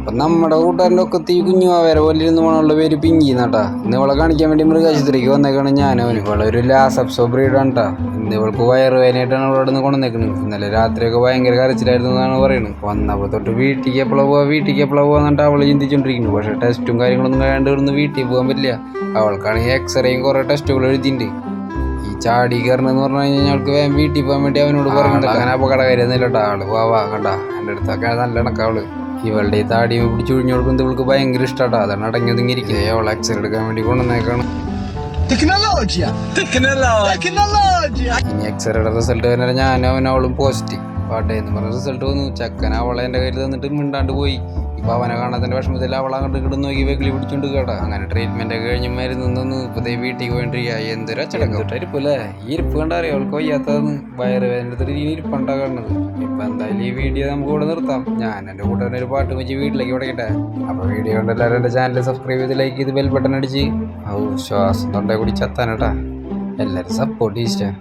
അപ്പം നമ്മുടെ കൂട്ടുകാരൻ്റെ ഒക്കെ തീ കുഞ്ഞുമാവേരെ പോലെ ഇരുന്ന് പോകാനുള്ള പേര് പിങ്കി നട്ടാ. ഇന്ന് ഇവളെ കാണിക്കാൻ വേണ്ടി മൃഗാശുപത്രിക്ക് വന്നേക്കാണ് ഞാനോ. ഇവളെ ഒരു ലാസപ്സോ ബ്രീഡാണ് കേട്ടാ. ഇന്ന് ഇവൾക്ക് വയറുവേദനയായിട്ടാണ് ഇവിടെ നിന്ന് കൊണ്ടുവന്നേക്കുന്നത്. ഇന്നലെ രാത്രിയൊക്കെ ഭയങ്കര കരച്ചിലായിരുന്നു എന്നാണ് പറയുന്നത്. വന്നപ്പോൾ തൊട്ട് വീട്ടിലേക്ക് എപ്പോഴാ പോകാന്നിട്ട് അവൾ ചിന്തിച്ചുകൊണ്ടിരിക്കുന്നു. പക്ഷേ ടെസ്റ്റും കാര്യങ്ങളൊന്നും കഴിയാണ്ട് ഇവിടുന്ന് വീട്ടിൽ പോകാൻ പറ്റില്ല. അവൾക്കാണെങ്കിൽ എക്സ്റേയും കുറേ ടെസ്റ്റുകൾ എഴുതിയിട്ടുണ്ട്. ഈ ചാടി കയറണമെന്ന് പറഞ്ഞു കഴിഞ്ഞാൽ ഞങ്ങൾക്ക് വേഗം വീട്ടിൽ പോകാൻ വേണ്ടി അവനോട് പറഞ്ഞിട്ട് അങ്ങനെ അപകടകാരിയൊന്നുമില്ല കേട്ടോ. ആള് വാ കണ്ട എൻ്റെ അടുത്തൊക്കെ നല്ല ഇണക്കാവള്. ഇവളുടെ ഈ താടി പിടിച്ച് ഒഴിഞ്ഞു കൊടുക്കുന്നത് ഇവൾക്ക് ഭയങ്കര ഇഷ്ടമാട്ടോ. അതാണ് അടങ്ങി ഒതുങ്ങിയിരിക്കുക. അവൾ എക്സ്റേ എടുക്കാൻ വേണ്ടി കൊണ്ടുവന്നേക്കാണ്. ഇനി എക്സ്റേയുടെ റിസൾട്ട് വരുന്ന ഞാനും അവളും പോസിറ്റീവ് പാട്ടേന്ന് പറഞ്ഞ റിസൾട്ട് വന്നു. ചെക്കൻ അവളെ എൻ്റെ കയ്യിൽ തന്നിട്ട് മിണ്ടാണ്ട് പോയി. ഇപ്പം അവനെ കാണാത്തതിൻ്റെ വിഷമത്തിൽ അവൾ അങ്ങോട്ട് ഇങ്ങോട്ട് നോക്കി വെക്കിളി പിടിച്ചോണ്ട് കേട്ടാ. അങ്ങനെ ട്രീറ്റ്മെൻ്റ് ഒക്കെ കഴിഞ്ഞ് മരുന്ന് നിന്ന് ഇപ്പത്തേ വീട്ടിൽ പോയിട്ടിരിക്കുക. എന്തൊരു അച്ചടക്കട്ടായിരിപ്പല്ലേ. ഈ ഇരിപ്പ് കണ്ടറിയാം അവൾക്ക് വയ്യാത്തതെന്ന്. വയറുവേദനത്തിൽ ഈ ഇരിപ്പുണ്ടാകണത്. ഇപ്പം എന്തായാലും ഈ വീഡിയോ നമുക്ക് ഇവിടെ നിർത്താം. ഞാൻ എൻ്റെ കൂട്ടുകാരൻ ഒരു പാട്ട് വെച്ച് വീട്ടിലേക്ക് വിടക്കട്ടെ. അപ്പോൾ വീഡിയോ കൊണ്ട് എല്ലാവരും എൻ്റെ ചാനൽ സബ്സ്ക്രൈബ് ചെയ്ത് ലൈക്ക് ചെയ്ത് ബെൽ ബട്ടൺ അടിച്ച് ശ്വാസം തൊണ്ടേ കൂടി ചത്താനട്ടാ. എല്ലാവരും സപ്പോർട്ട് ചെയ്യിച്ചാ.